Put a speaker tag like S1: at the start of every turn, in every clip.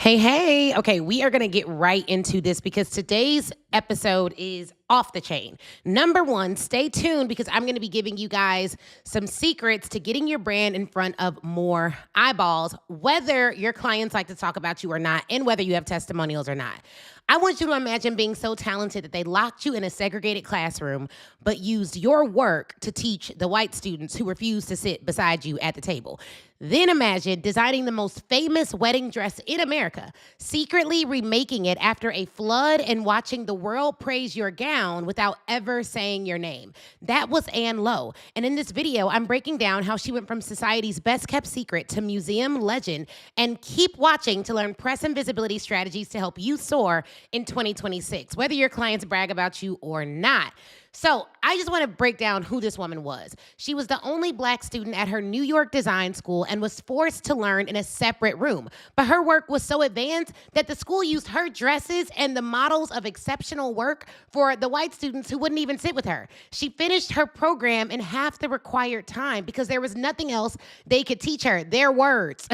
S1: Hey, hey. Okay, we are going to get right into this because today's episode is off the chain. Number one, stay tuned because I'm going to be giving you guys some secrets to getting your brand in front of more eyeballs, whether your clients like to talk about you or not, and whether you have testimonials or not. I want you to imagine being so talented that they locked you in a segregated classroom, but used your work to teach the white students who refused to sit beside you at the table. Then imagine designing the most famous wedding dress in America, secretly remaking it after a flood and watching the world praise your gown without ever saying your name. That was Ann Lowe. And in this video, I'm breaking down how she went from society's best kept secret to museum legend. And keep watching to learn press and visibility strategies to help you soar in 2026, whether your clients brag about you or not. So I just want to break down who this woman was. She was the only Black student at her New York design school and was forced to learn in a separate room. But her work was so advanced that the school used her dresses and the models of exceptional work for the white students who wouldn't even sit with her. She finished her program in half the required time because there was nothing else they could teach her, their words.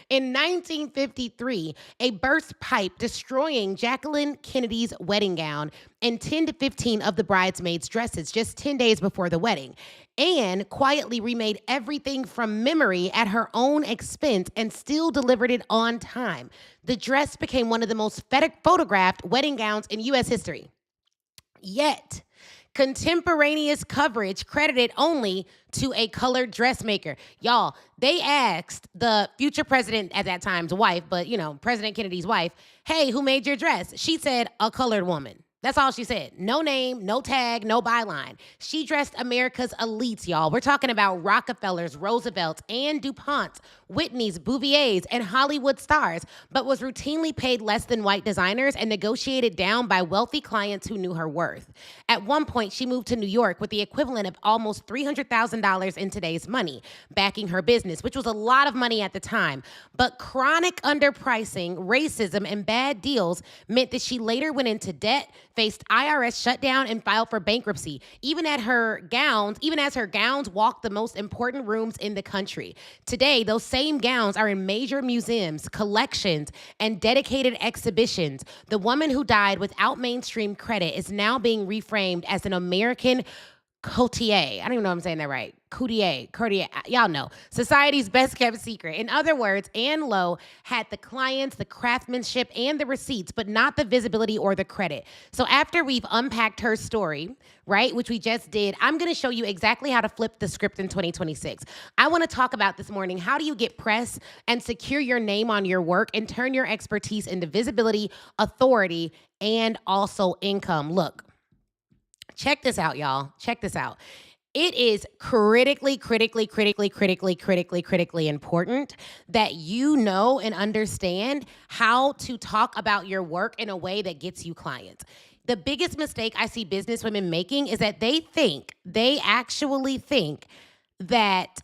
S1: In 1953, a burst pipe destroying Jacqueline Kennedy's wedding gown and 10 to 15 of the bridesmaids' dresses just 10 days before the wedding. Anne quietly remade everything from memory at her own expense and still delivered it on time. The dress became one of the most photographed wedding gowns in U.S. history. Yet, contemporaneous coverage credited only to a colored dressmaker. Y'all, they asked the future president at that time's wife, but President Kennedy's wife, hey, who made your dress? She said, a colored woman. That's all she said. No name, no tag, no byline. She dressed America's elites, y'all. We're talking about Rockefellers, Roosevelts, Anne DuPonts, Whitneys, Bouviers, and Hollywood stars, but was routinely paid less than white designers and negotiated down by wealthy clients who knew her worth. At one point, she moved to New York with the equivalent of almost $300,000 in today's money, backing her business, which was a lot of money at the time. But chronic underpricing, racism, and bad deals meant that she later went into debt, faced IRS shutdown, and filed for bankruptcy, even as her gowns walked the most important rooms in the country. Today, those same gowns are in major museums, collections, and dedicated exhibitions. The woman who died without mainstream credit is now being reframed as an American courtier. I don't even know if I'm saying that right. Courtier, y'all know. Society's best kept secret. In other words, Ann Lowe had the clients, the craftsmanship, and the receipts, but not the visibility or the credit. So after we've unpacked her story, right, which we just did, I'm going to show you exactly how to flip the script in 2026. I want to talk about this morning, how do you get press and secure your name on your work and turn your expertise into visibility, authority, and also income. Look, check this out, y'all. Check this out. It is critically important that you know and understand how to talk about your work in a way that gets you clients. The biggest mistake I see business women making is that they actually think that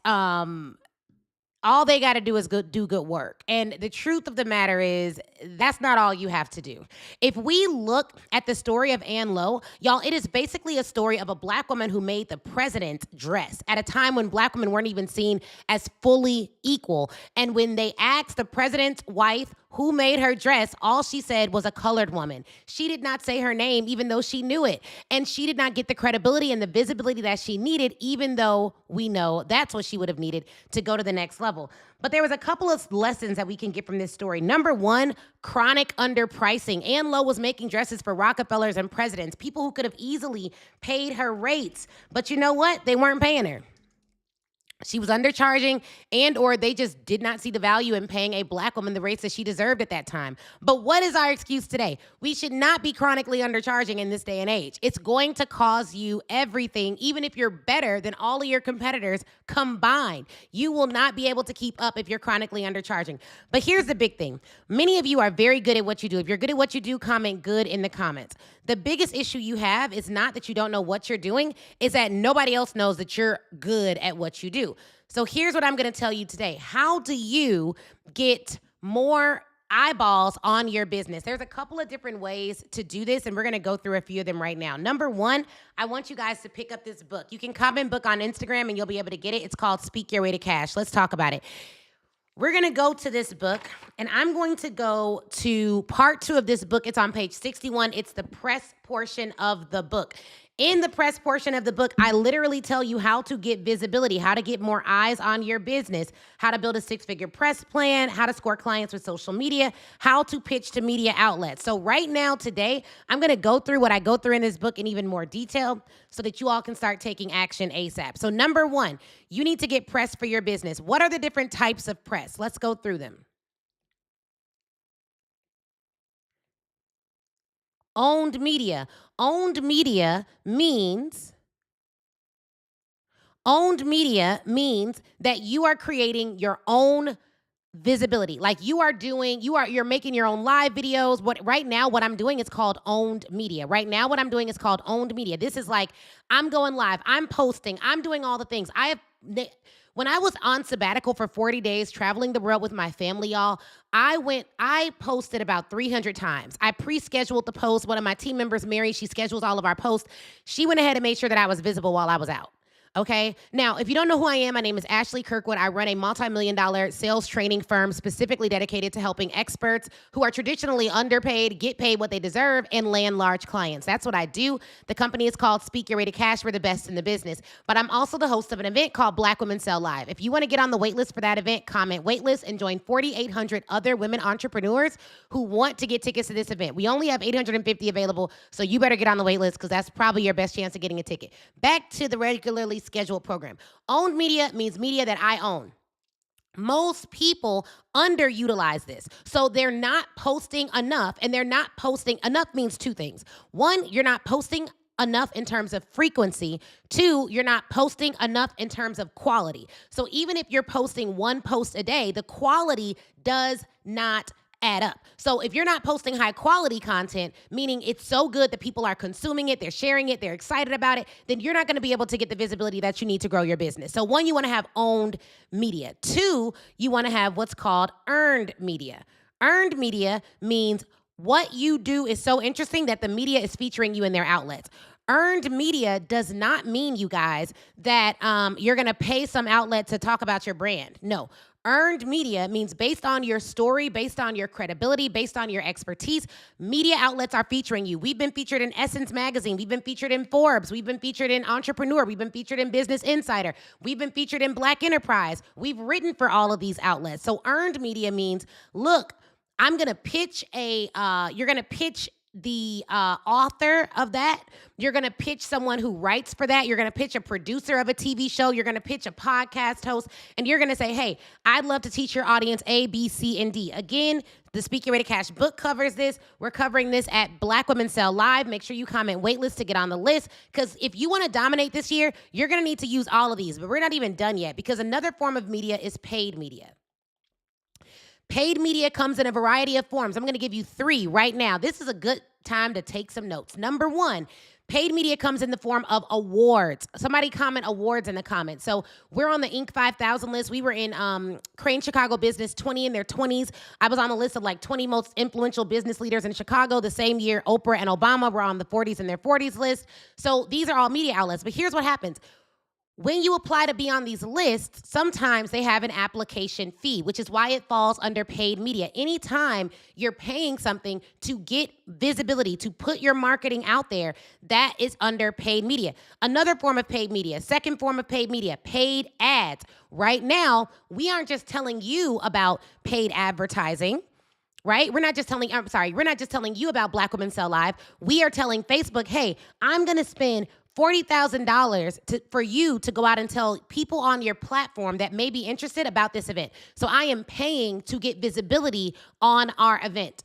S1: all they got to do is do good work. And the truth of the matter is that's not all you have to do. If we look at the story of Ann Lowe, y'all, it is basically a story of a Black woman who made the president's dress at a time when Black women weren't even seen as fully equal. And when they asked the president's wife who made her dress, all she said was a colored woman. She did not say her name, even though she knew it. And she did not get the credibility and the visibility that she needed, even though we know that's what she would have needed to go to the next level. But there was a couple of lessons that we can get from this story. Number one, chronic underpricing. Ann Lowe was making dresses for Rockefellers and presidents, people who could have easily paid her rates. But you know what? They weren't paying her. She was undercharging, and or they just did not see the value in paying a Black woman the rates that she deserved at that time. But what is our excuse today? We should not be chronically undercharging in this day and age. It's going to cause you everything, even if you're better than all of your competitors combined. You will not be able to keep up if you're chronically undercharging. But here's the big thing. Many of you are very good at what you do. If you're good at what you do, comment good in the comments. The biggest issue you have is not that you don't know what you're doing, is that nobody else knows that you're good at what you do. So here's what I'm going to tell you today. How do you get more eyeballs on your business? There's a couple of different ways to do this, and we're going to go through a few of them right now. Number one, I want you guys to pick up this book. You can comment book on Instagram, and you'll be able to get it. It's called Speak Your Way to Cash. Let's talk about it. We're going to go to this book, and I'm going to go to part 2 of this book. It's on page 61. It's the press portion of the book. In the press portion of the book, I literally tell you how to get visibility, how to get more eyes on your business, how to build a 6-figure press plan, how to score clients with social media, how to pitch to media outlets. So right now, today, I'm going to go through what I go through in this book in even more detail so that you all can start taking action ASAP. So number 1, you need to get press for your business. What are the different types of press? Let's go through them. Owned media. Owned media means that you are creating your own visibility. Like you're making your own live videos. What I'm doing is called owned media. This is like, I'm going live, I'm posting, I'm doing all the things. When I was on sabbatical for 40 days traveling the world with my family, y'all, I posted about 300 times. I pre-scheduled the post. One of my team members, Mary, she schedules all of our posts. She went ahead and made sure that I was visible while I was out. Okay. Now, if you don't know who I am, my name is Ashley Kirkwood. I run a multi-million-dollar sales training firm specifically dedicated to helping experts who are traditionally underpaid get paid what they deserve and land large clients. That's what I do. The company is called Speak Your Way to Cash. We're the best in the business. But I'm also the host of an event called Black Women Sell Live. If you want to get on the waitlist for that event, comment waitlist and join 4,800 other women entrepreneurs who want to get tickets to this event. We only have 850 available, so you better get on the waitlist because that's probably your best chance of getting a ticket. Back to the regularly scheduled program. Owned media means media that I own. Most people underutilize this. So they're not posting enough, and they're not posting enough means 2 things. 1, you're not posting enough in terms of frequency. 2, you're not posting enough in terms of quality. So even if you're posting 1 post a day, the quality does not add up. So if you're not posting high quality content, meaning it's so good that people are consuming it, they're sharing it, they're excited about it, then you're not going to be able to get the visibility that you need to grow your business. So 1, you want to have owned media. 2, you want to have what's called earned media. Earned media means what you do is so interesting that the media is featuring you in their outlets. Earned media does not mean, you guys, that you're going to pay some outlet to talk about your brand. No. Earned media means based on your story, based on your credibility, based on your expertise, media outlets are featuring you. We've been featured in Essence Magazine. We've been featured in Forbes. We've been featured in Entrepreneur. We've been featured in Business Insider. We've been featured in Black Enterprise. We've written for all of these outlets. So earned media means, look, I'm going to pitch you're going to pitch the author of that. You're going to pitch someone who writes for that. You're going to pitch a producer of a TV show. You're going to pitch a podcast host. And you're going to say, hey, I'd love to teach your audience A, B, C, and D. Again, the Speak Your Way to Cash book covers this. We're covering this at Black Women Sell Live. Make sure you comment waitlist to get on the list. Because if you want to dominate this year, you're going to need to use all of these. But we're not even done yet, because another form of media is paid media. Paid media comes in a variety of forms. I'm going to give you 3 right now. This is a good time to take some notes. Number 1, paid media comes in the form of awards. Somebody comment awards in the comments. So we're on the Inc. 5000 list. We were in Crane Chicago Business 20 in their 20s. I was on the list of like 20 most influential business leaders in Chicago. The same year, Oprah and Obama were on the 40s in their 40s list. So these are all media outlets. But here's what happens. When you apply to be on these lists, sometimes they have an application fee, which is why it falls under paid media. Anytime you're paying something to get visibility, to put your marketing out there, that is under paid media. Another form of paid media, second form of paid media, paid ads. Right now, we aren't just telling you about paid advertising. Right? We're not just telling you about Black Women Sell Live. We are telling Facebook, hey, I'm going to spend $40,000 for you to go out and tell people on your platform that may be interested about this event. So I am paying to get visibility on our event.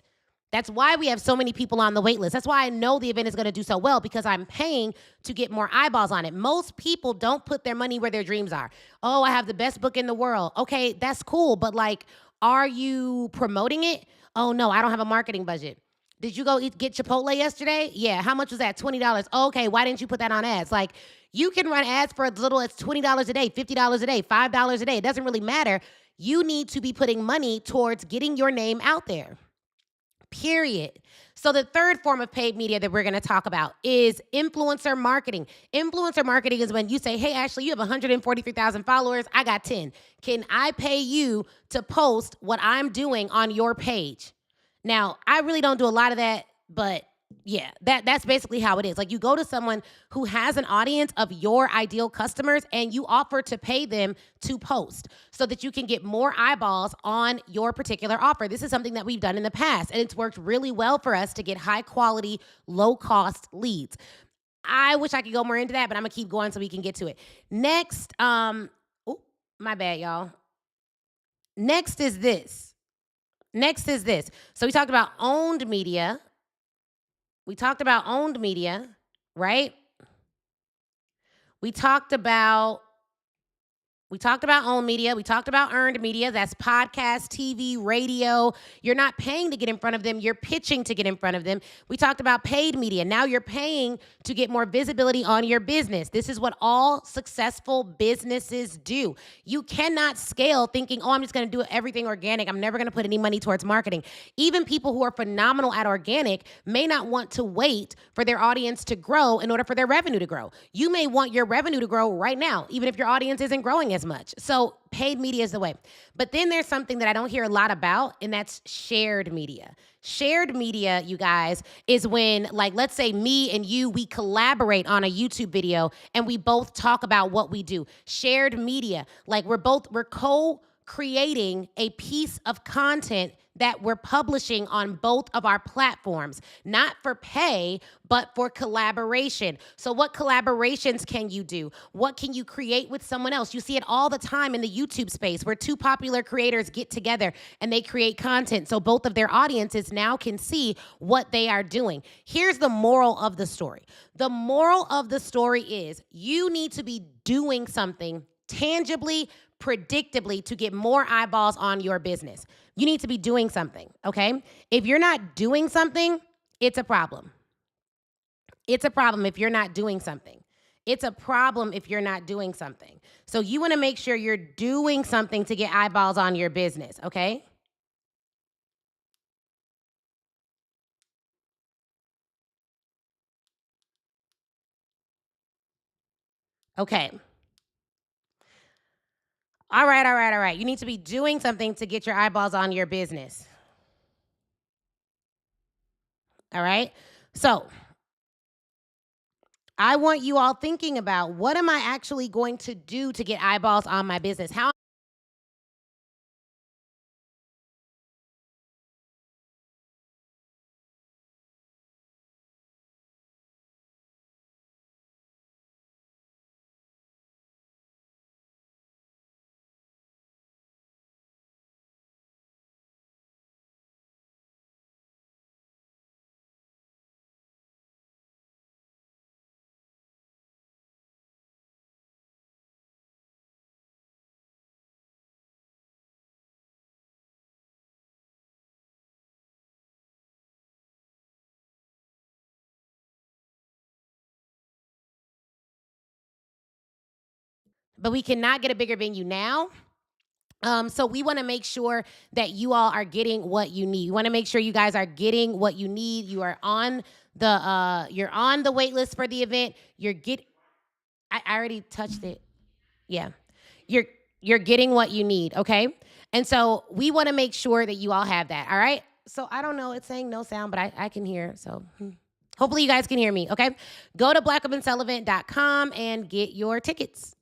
S1: That's why we have so many people on the wait list. That's why I know the event is going to do so well, because I'm paying to get more eyeballs on it. Most people don't put their money where their dreams are. Oh, I have the best book in the world. Okay, that's cool. But like, are you promoting it? Oh no, I don't have a marketing budget. Did you go get Chipotle yesterday? Yeah. How much was that? $20. Oh, okay. Why didn't you put that on ads? Like, you can run ads for as little as $20 a day, $50 a day, $5 a day. It doesn't really matter. You need to be putting money towards getting your name out there. period. So the third form of paid media that we're going to talk about is influencer marketing. Influencer marketing is when you say, hey, Ashley, you have 143,000 followers. I got 10. Can I pay you to post what I'm doing on your page? Now, I really don't do a lot of that, but yeah, that's basically how it is. Like, you go to someone who has an audience of your ideal customers and you offer to pay them to post so that you can get more eyeballs on your particular offer. This is something that we've done in the past, and it's worked really well for us to get high quality, low cost leads. I wish I could go more into that, but I'm gonna keep going so we can get to it. Next, oh, my bad, y'all. Next is this. So we talked about owned media. Right? We talked about owned media. We talked about earned media. That's podcast, TV, radio. You're not paying to get in front of them. You're pitching to get in front of them. We talked about paid media. Now you're paying to get more visibility on your business. This is what all successful businesses do. You cannot scale thinking, oh, I'm just going to do everything organic. I'm never going to put any money towards marketing. Even people who are phenomenal at organic may not want to wait for their audience to grow in order for their revenue to grow. You may want your revenue to grow right now, even if your audience isn't growing as much. So paid media is the way. But then there's something that I don't hear a lot about, and that's shared media. Shared media, you guys, is when, like, let's say me and you, we collaborate on a YouTube video and we both talk about what we do. Shared media, like we're co-creating a piece of content that we're publishing on both of our platforms, not for pay, but for collaboration. So what collaborations can you do? What can you create with someone else? You see it all the time in the YouTube space where two popular creators get together and they create content so both of their audiences now can see what they are doing. Here's the moral of the story. The moral of the story is you need to be doing something tangibly, predictably to get more eyeballs on your business. You need to be doing something, okay? If you're not doing something, it's a problem. It's a problem if you're not doing something. It's a problem if you're not doing something. So you want to make sure you're doing something to get eyeballs on your business, okay? Okay. All right. You need to be doing something to get your eyeballs on your business. All right? So I want you all thinking about, what am I actually going to do to get eyeballs on my business? How but we cannot get a bigger venue now. So we want to make sure that you all are getting what you need. We want to make sure you guys are getting what you need. You are on the wait list for the event. I already touched it. Yeah. You're getting what you need, okay? And so we want to make sure that you all have that, all right? So I don't know, it's saying no sound, but I can hear. So hopefully you guys can hear me, okay? Go to blackwomansullivan.com and get your tickets.